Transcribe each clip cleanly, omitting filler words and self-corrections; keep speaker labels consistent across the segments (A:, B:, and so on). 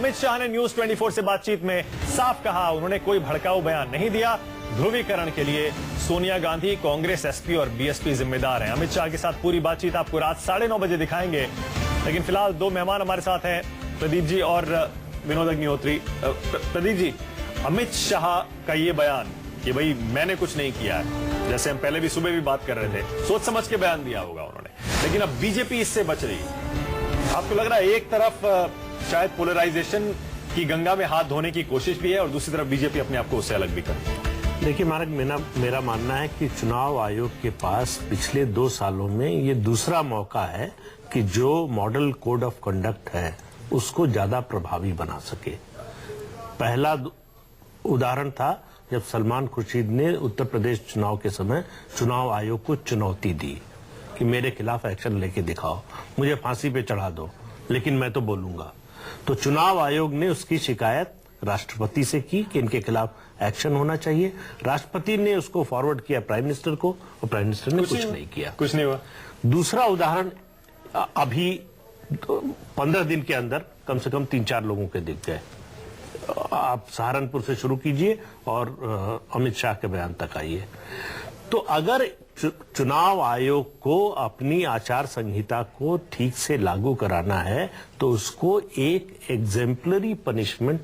A: अमित शाह ने न्यूज 24 से बातचीत में साफ कहा, उन्होंने कोई भड़काऊ बयान नहीं दिया। ध्रुवीकरण के लिए सोनिया गांधी, कांग्रेस, एसपी और बीएसपी जिम्मेदार हैं। अमित शाह के साथ पूरी बातचीत आपको रात 9:30 बजे दिखाएंगे, लेकिन फिलहाल दो मेहमान हमारे साथ हैं, प्रदीप जी और विनोद अग्निहोत्री। प्रदीप जी, अमित शाह का ये बयान कि भाई मैंने कुछ नहीं किया है, जैसे हम पहले भी सुबह भी बात कर रहे थे, सोच समझ के बयान दिया होगा उन्होंने, लेकिन अब बीजेपी इससे बच रही है। आपको लग रहा है एक तरफ शायद पोलराइजेशन की गंगा में हाथ धोने की कोशिश भी है और दूसरी तरफ बीजेपी अपने आप को उससे अलग भी कर।
B: देखिए मारक, मेरा मानना है कि चुनाव आयोग के पास पिछले 2 सालों में ये दूसरा मौका है कि जो मॉडल कोड ऑफ कंडक्ट है उसको ज्यादा प्रभावी बना सके। पहला उदाहरण था जब सलमान खुर्शीद ने उत्तर प्रदेश चुनाव के समय चुनाव आयोग को चुनौती दी कि मेरे खिलाफ एक्शन लेके दिखाओ, मुझे फांसी पे चढ़ा दो, लेकिन मैं तो बोलूंगा। तो चुनाव आयोग ने उसकी शिकायत राष्ट्रपति से की कि इनके खिलाफ एक्शन होना चाहिए। राष्ट्रपति ने उसको फॉरवर्ड किया प्राइम मिनिस्टर को और प्राइम मिनिस्टर ने कुछ नहीं किया,
A: कुछ नहीं हुआ।
B: दूसरा उदाहरण अभी 15 दिन के अंदर कम से कम 3-4 लोगों के दिख गए। आप सहारनपुर से शुरू कीजिए और अमित शाह के बयान तक आइए। तो अगर चुनाव आयोग को अपनी आचार संहिता को ठीक से लागू कराना है तो उसको एक एग्जेम्पलरी पनिशमेंट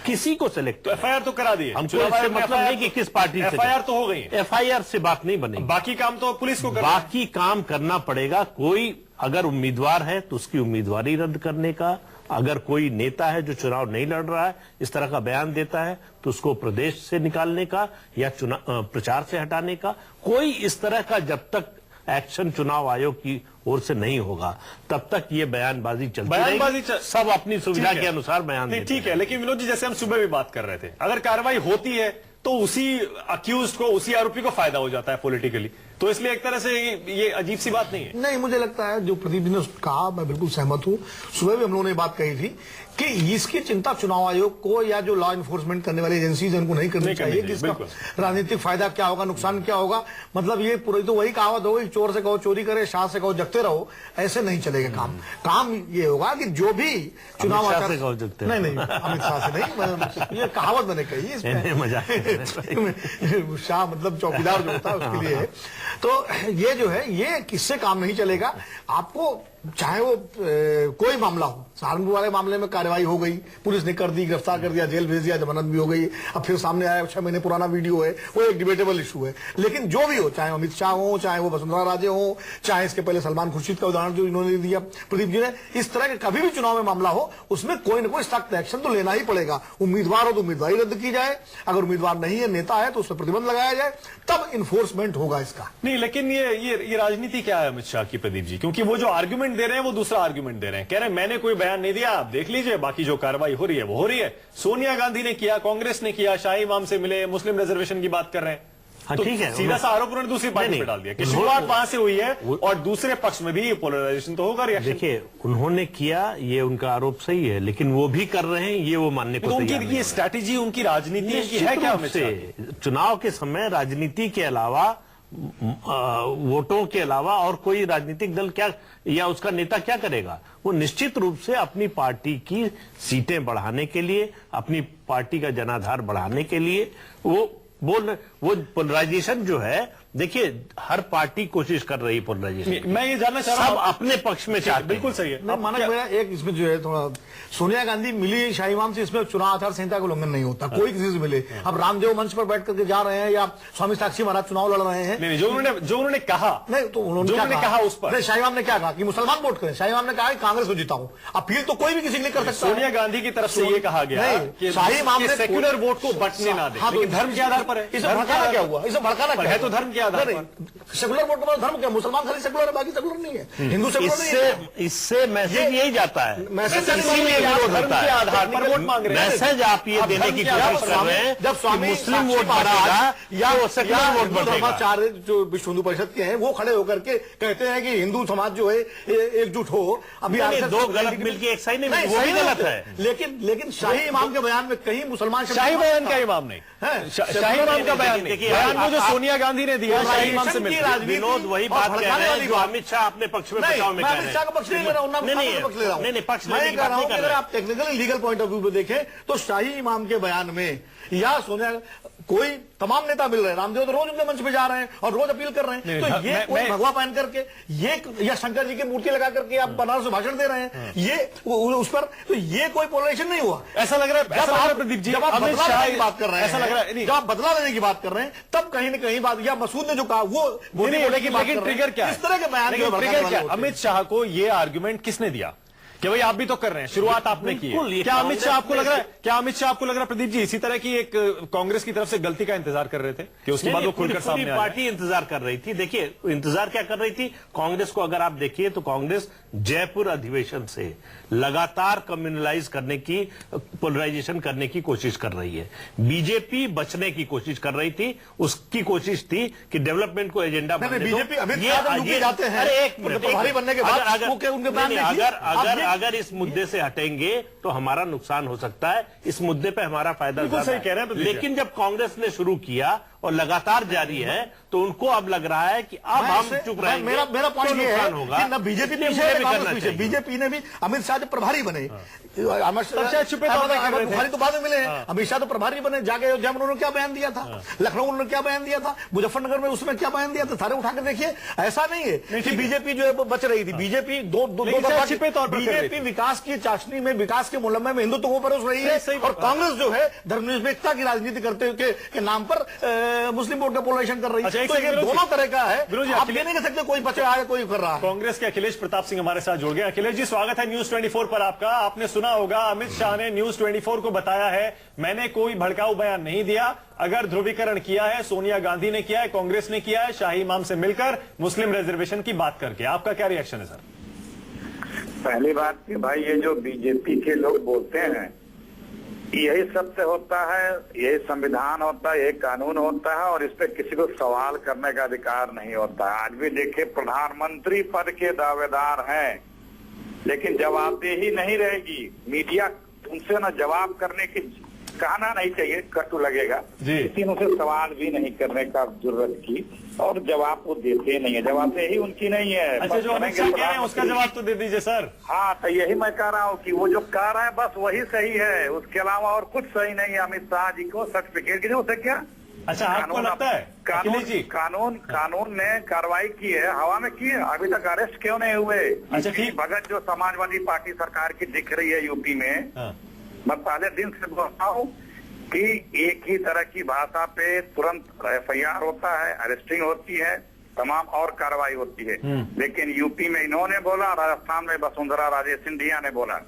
B: किसी को सेलेक्ट,
A: तो एफआईआर तो करा दी है,
B: हमको इससे मतलब नहीं कि किस पार्टी से,
A: एफआईआर तो हो गई है,
B: एफआईआर से बात नहीं बनेगी,
A: बाकी काम तो पुलिस को करना,
B: बाकी काम करना पड़ेगा। कोई अगर उम्मीदवार है तो उसकी उम्मीदवारी रद्द करने का, अगर कोई नेता है जो चुनाव नहीं लड़ रहा है, इस तरह का बयान देता है तो उसको प्रदेश से निकालने का या प्रचार से हटाने का, कोई इस तरह का जब तक एक्शन चुनाव आयोग की ओर से नहीं होगा तब तक ये बयानबाजी चलती रहेगी। सब अपनी सुविधा के अनुसार बयान देते हैं।
A: ठीक है, लेकिन विनोद जी, जैसे हम सुबह भी बात कर रहे थे, अगर कार्रवाई होती है तो उसी अक्यूज को, उसी आरोपी को फायदा हो जाता है पॉलिटिकली, तो इसलिए एक तरह से ये अजीब सी बात नहीं है।
C: नहीं, मुझे लगता है जो प्रदीप ने कहा मैं बिल्कुल सहमत हूं। सुबह भी हम लोगों ने बात कही थी कि इसकी चिंता चुनाव आयोग को या जो लॉ इन्फोर्समेंट करने वाली एजेंसीज है उनको नहीं करनी चाहिए कि इसका राजनीतिक फायदा क्या होगा, नुकसान क्या होगा। मतलब ये पूरी तो वही कहावत होगी, चोर से कहो चोरी करे, शाह से कहो जगते रहो, ऐसे नहीं चलेगा काम। काम ये होगा कि जो भी चुनाव आचार नहीं अमित शाह से नहीं, ये कहावत मैंने कही है शाह मतलब चौकीदार जो होता है उसके लिए है। तो ये जो है ये किससे काम नहीं चलेगा। आपको चाहे वो कोई मामला हो, सहारनपुर वाले मामले में कार्रवाई हो गई, पुलिस ने कर दी, गिरफ्तार कर दिया, जेल भेज दिया, जमानत भी हो गई, अब फिर सामने आया 6 महीने पुराना वीडियो है, वो एक डिबेटेबल इशू है। लेकिन जो भी हो, चाहे अमित शाह हो, चाहे वो वसुंधरा राजे हो, चाहे इसके पहले सलमान खुर्शीद का उदाहरण जो इन्होंने दिया प्रदीप जी ने, इस तरह के कभी भी चुनाव में मामला हो उसमें कोई ना कोई सख्त एक्शन तो लेना ही पड़ेगा। उम्मीदवार हो तो उम्मीदवारी रद्द की जाए, अगर उम्मीदवार नहीं है, नेता है तो उस पर प्रतिबंध लगाया जाए, तब इन्फोर्समेंट होगा इसका।
A: नहीं, लेकिन ये राजनीति क्या है अमित शाह की, प्रदीप जी? क्योंकि वो जो आर्ग्यूमेंट दे रहे हैं वो दूसरा आर्ग्यूमेंट दे रहे हैं, कह रहे हैं मैंने कोई बयान नहीं दिया, आप देख लीजिए, बाकी जो कार्रवाई हो रही है वो हो रही है। सोनिया गांधी ने किया, कांग्रेस ने किया, शाही इमाम से मिले, मुस्लिम रिजर्वेशन की बात कर रहे हैं।
B: हाँ,
A: तो
B: ठीक है,
A: सीधा सा आरोप उन्होंने दूसरी पार्टी पे डाल दिया कि शुरुआत वहां से हुई है और दूसरे पक्ष में भी पोलराइजेशन तो होगा।
B: देखिए, उन्होंने किया, ये उनका आरोप सही है, लेकिन वो भी कर रहे हैं, ये वो मानने को तैयार नहीं।
A: ये स्ट्रैटेजी उनकी राजनीति की है क्या?
B: चुनाव के समय राजनीति के अलावा, वोटों के अलावा और कोई राजनीतिक दल क्या या उसका नेता क्या करेगा? वो निश्चित रूप से अपनी पार्टी की सीटें बढ़ाने के लिए, अपनी पार्टी का जनाधार बढ़ाने के लिए वो पोलराइजेशन जो है, देखिए हर पार्टी कोशिश कर रही है पोलराइजेशन।
A: मैं ये जानना चाह रहा हूं,
B: सब अपने पक्ष में चाहते हैं।
A: बिल्कुल सही है।
C: मैं माना मेरा एक इसमें जो है थोड़ा, सोनिया गांधी मिली शाही इमाम से, इसमें चुनाव आचार संहिता का उल्लंघन नहीं होता, कोई किसी से मिले। अब रामदेव मंच पर बैठ करके जा रहे हैं या स्वामी साक्षी महाराज चुनाव लड़ रहे हैं,
A: नहीं, जो उन्होंने कहा,
C: नहीं तो उन्होंने
A: कहा उस पर
C: शाही इमाम ने क्या कहा कि मुसलमान वोट करें। शाही इमाम ने कहा कि कांग्रेस को जिताऊं। अपील तो कोई भी किसी के लिए कर सकता है।
A: सोनिया गांधी की तरफ से ये कहा गया कि शाही इमाम ने सेक्युलर वोट को बंटने ना दे, लेकिन धर्म के आधार पर है।
C: इसे भड़काना क्या हुआ? इसे भड़काना
A: है तो धर्म के आधार पर।
C: सेकुलर वोट का धर्म क्या? मुसलमान खाली सेकुलर है, बाकी सेकुलर नहीं है, हिंदू सेकुलर नहीं है।
B: इससे मैसेज यही जाता है,
C: मैसेज
B: इसीलिए विरोध होता है,
A: आधार पर वोट मांग रहे हैं।
B: मैसेज आप ये देने की कोशिश कर रहे हैं जब स्वामी मुस्लिम वोट बढ़ेगा या वो सेकुलर वोट बढ़ेगा।
C: चार जो विश्व हिंदू परिषद के हैं वो खड़े होकर के कहते हैं कि हिंदू समाज जो है एकजुट हो। अभी
B: दो गलत मिलकर एक सही नहीं, वो भी गलत है।
C: लेकिन शाही इमाम के बयान में कहीं मुसलमान,
A: शाही बयान का इमाम नहीं, शाही इमाम का बयान नहीं, बयान वो जो सोनिया गांधी ने दिया शाह शाही इमाम से मिलते हैं।
B: विनोद वही बात कह रहे हैं जो अमित शाह अपने पक्ष में बचाव में कह रहे हैं।
C: अमित शाह का पक्ष नहीं ले रहा हूं, पक्ष ले रहा हूं।
B: नहीं, पक्ष
C: मैं कह रहा हूं कि अगर आप technically legal point of view में देखें तो शाही इमाम के बयान में या सोनिया कोई तमाम नेता मिल रहे हैं, रामदेव तो रोज उनके मंच पे जा रहे हैं और रोज अपील कर रहे हैं, तो ये कोई भगवा पहन करके ये या शंकर जी की मूर्ति लगा करके आप बनारस में भाषण दे रहे हैं, ये उस पर, तो ये कोई पोलराइजेशन नहीं हुआ।
A: ऐसा लग रहा है प्रदीप जी,
C: जब आप बदला लेने की बात कर रहे हैं,
A: ऐसा लग रहा है
C: जब आप बदला लेने की बात कर रहे हैं तब कहीं न कहीं बात, या मसूद ने जो कहा वो
A: लेकिन ट्रिगर क्या है,
C: इस तरह के बयान
A: ट्रिगर क्या? अमित शाह को ये आर्गुमेंट किसने दिया कि भाई आप भी तो कर रहे हैं, शुरुआत आपने की है? क्या अमित शाह आपको लग रहा है, प्रदीप जी इसी तरह की एक कांग्रेस की तरफ से गलती का इंतजार कर रहे थे कि उसके बाद वो खुलकर सामने आ जाए?
B: पार्टी इंतजार कर रही थी। देखिए इंतजार क्या कर रही थी, कांग्रेस को अगर आप देखिए तो कांग्रेस जयपुर अधिवेशन से लगातार कम्युनलाइज करने की, पोलराइजेशन करने की कोशिश कर रही है। बीजेपी बचने की कोशिश कर रही थी, उसकी कोशिश थी कि डेवलपमेंट को एजेंडा
C: बीजेपी अमित जाते हैं,
B: एक मिनट,
C: प्रभारी बनने के बाद
B: अगर इस मुद्दे से हटेंगे तो हमारा नुकसान हो सकता है, इस मुद्दे पे हमारा फायदा
A: सही कह रहे हैं।
B: लेकिन जब कांग्रेस ने शुरू किया और लगातार जारी है तो उनको अब लग रहा है कि अब हम चुप रहेंगे।
C: मेरा पॉइंट ये है कि न बीजेपी पीछे, बीजेपी ने भी अमित शाह जो प्रभारी बने, बुखारी तो बाद में मिले हैं, अमित शाह तो प्रभारी बने, जाके अयोध्या में उन्होंने क्या बयान दिया था, लखनऊ उन्होंने क्या बयान दिया था, मुजफ्फरनगर में उसमें क्या बयान दिया था, सारे उठाकर देखिए। ऐसा नहीं है कि बीजेपी जो है बच रही थी, बीजेपी बीजेपी विकास की चाशनी में, विकास के मुलम्मे में हिंदुत्व को परोस रही है, और कांग्रेस जो है धर्मनिरपेक्षता की राजनीति करते के नाम पर मुस्लिम वोट का पोलराइजेशन कर रही है। तो ये दोनों तरह का है, आप ये नहीं कह सकते कोई बचा है कोई कर रहा है।
A: कांग्रेस के अखिलेश प्रताप सिंह हमारे साथ जुड़ गए। अखिलेश जी स्वागत है न्यूज 24 पर आपका। आपने सुना होगा अमित शाह ने न्यूज 24 को बताया है मैंने कोई भड़काऊ बयान नहीं दिया, अगर ध्रुवीकरण किया है सोनिया गांधी ने किया है, कांग्रेस ने किया है, शाही इमाम से मिलकर मुस्लिम रिजर्वेशन की बात करके। आपका क्या रिएक्शन है सर?
D: पहली बात कि भाई ये जो बीजेपी के लोग बोलते हैं यही सबसे होता है, यही संविधान होता है, यही कानून होता है, और इस पे किसी को सवाल करने का अधिकार नहीं होता है। आज भी देखिए प्रधानमंत्री पद के दावेदार हैं लेकिन जवाबदेही नहीं रहेगी। मीडिया उनसे ना जवाब करने की कहना नहीं चाहिए, कटु लगेगा, किसी ने उनसे सवाल भी नहीं करने का जरूरत की, और जवाब वो देते नहीं है, जवाबदेही उनकी नहीं है।
A: अच्छा, जो अमित शाह कह रहे हैं उसका जवाब तो दे दीजिए सर।
D: हाँ, तो यही मैं कह रहा हूँ कि वो जो कह रहा है बस वही सही है, उसके अलावा और कुछ सही नहीं है। अमित शाह जी को सर्टिफिकेट की जरूरत है क्या?
A: अच्छा, आपको लगता है
D: कानून ने कार्रवाई की है, हवा में की है, अभी तक अरेस्ट क्यों नहीं हुए?
A: अच्छा, ठीक।
D: भगत जो समाजवादी पार्टी सरकार की दिख रही है यूपी में, मैं पहले दिन से बोलता हूँ कि एक ही तरह की भाषा पे तुरंत FIR होता है, अरेस्टिंग होती है, तमाम और कार्रवाई होती है। लेकिन यूपी में इन्होंने बोला, राजस्थान में वसुंधरा राजे सिंधिया ने बोला,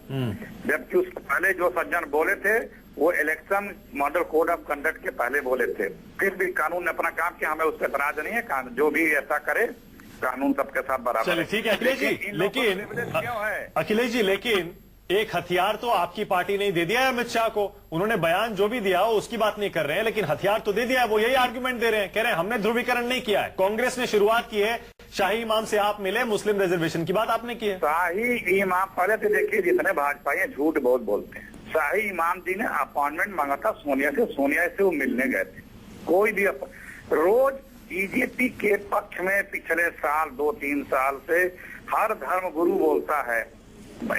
D: जबकि उससे पहले जो सज्जन बोले थे वो election model code of conduct के पहले बोले थे। फिर भी कानून ने अपना काम किया, हमें उस पर एतराज नहीं है, जो भी ऐसा करे कानून सबके साथ बराबर है।
A: ठीक है अखिलेश जी, लेकिन
D: क्यों है
A: अखिलेश जी, लेकिन एक हथियार तो आपकी पार्टी ने दे दिया है अमित शाह को, उन्होंने बयान जो भी दिया हो उसकी बात नहीं कर रहे हैं, लेकिन हथियार तो दे दिया है, वो यही आर्गुमेंट दे रहे हैं, कह रहे हैं हमने ध्रुवीकरण नहीं किया है, कांग्रेस ने शुरुआत की है, शाही इमाम से आप मिले, मुस्लिम रिजर्वेशन की बात आपने की है।
D: शाही इमाम पहले तो देखिए जितने भाजपाई हैं झूठ बहुत बोलते हैं। शाही इमाम जी ने अपॉइंटमेंट मांगा था सोनिया से वो मिलने गए थे। कोई भी रोज बीजेपी के पक्ष में पिछले साल 2-3 साल से हर धर्म गुरु बोलता है,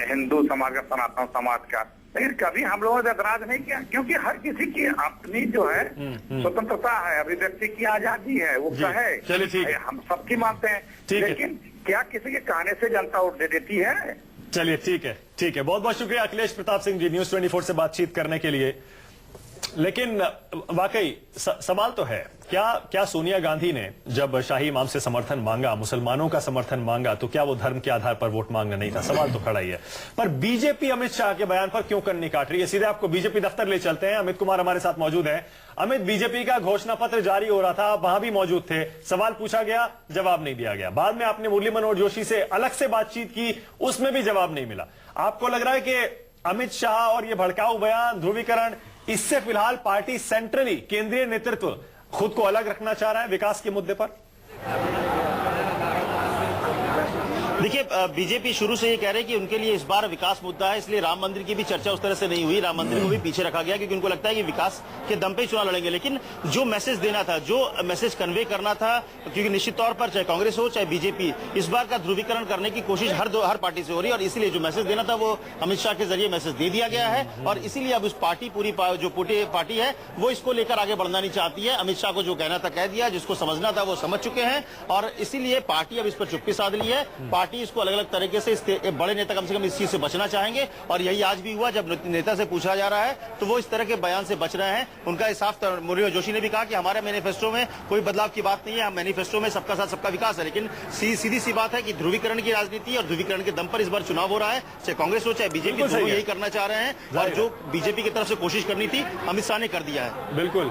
D: हिंदू समाज का, सनातन समाज का, लेकिन कभी हम लोगों ने एतराज नहीं किया, क्योंकि हर किसी की अपनी जो है स्वतंत्रता है, अभिव्यक्ति की आजादी है, वो कहे, हम सबकी मानते हैं, लेकिन क्या किसी के कहने से जनता वोट दे देती है?
A: चलिए ठीक है, बहुत बहुत शुक्रिया अखिलेश प्रताप सिंह जी न्यूज 24 से बातचीत करने के लिए। लेकिन वाकई सवाल तो है, क्या सोनिया गांधी ने जब शाही इमाम से समर्थन मांगा, मुसलमानों का समर्थन मांगा, तो क्या वो धर्म के आधार पर वोट मांगना नहीं था? सवाल तो खड़ा ही है। पर बीजेपी अमित शाह के बयान पर क्यों कन्नी काट रही है? सीधे आपको बीजेपी दफ्तर ले चलते हैं। अमित कुमार हमारे साथ मौजूद है। अमित, बीजेपी का घोषणा पत्र जारी हो रहा था, आप वहां भी मौजूद थे, सवाल पूछा गया, जवाब नहीं दिया गया। बाद में आपने मुरली मनोहर जोशी से अलग से बातचीत की, उसमें भी जवाब नहीं मिला। आपको लग रहा है कि अमित शाह और ये भड़काऊ बयान, ध्रुवीकरण, इससे फिलहाल पार्टी सेंट्रली, केंद्रीय नेतृत्व खुद को अलग रखना चाह रहा है विकास के मुद्दे पर?
E: देखिए, बीजेपी शुरू से ये कह रहे हैं कि उनके लिए इस बार विकास मुद्दा है, इसलिए राम मंदिर की भी चर्चा उस तरह से नहीं हुई। राम मंदिर को भी पीछे रखा गया क्योंकि उनको लगता है कि विकास के दम पे ही चुनाव लड़ेंगे। लेकिन जो मैसेज देना था, जो मैसेज कन्वे करना था, क्योंकि निश्चित तौर पर चाहे कांग्रेस हो चाहे बीजेपी, इस बार का ध्रुवीकरण करने की कोशिश हर पार्टी से हो रही है और इसीलिए जो मैसेज देना था वो अमित शाह के जरिए मैसेज दे दिया गया है। और इसीलिए अब उस पार्टी जो पार्टी है वो इसको लेकर आगे बढ़ना नहीं चाहती है। अमित शाह को जो कहना था कह दिया, जिसको समझना था वो समझ चुके हैं और इसीलिए पार्टी अब इस पर चुप्पी साध ली है। पार्टी इसको अलग अलग तरीके से बड़े नेता कम से कम इस चीज से बचना चाहेंगे और यही आज भी हुआ। जब नेता से पूछा जा रहा है तो वो इस तरह के बयान से बच रहे हैं। उनका साफ मुरली जोशी ने भी कहा कि हमारे मैनिफेस्टो में कोई बदलाव की बात नहीं है, हम मैनिफेस्टो में सबका साथ सबका विकास है। लेकिन सीधी सी बात है कि ध्रुवीकरण की राजनीति और ध्रुवीकरण के दम पर इस बार चुनाव हो रहा है। चाहे कांग्रेस हो चाहे बीजेपी, दोनों यही करना चाह रहे हैं और जो बीजेपी की तरफ से कोशिश करनी थी अमित शाह ने कर दिया है।
A: बिल्कुल।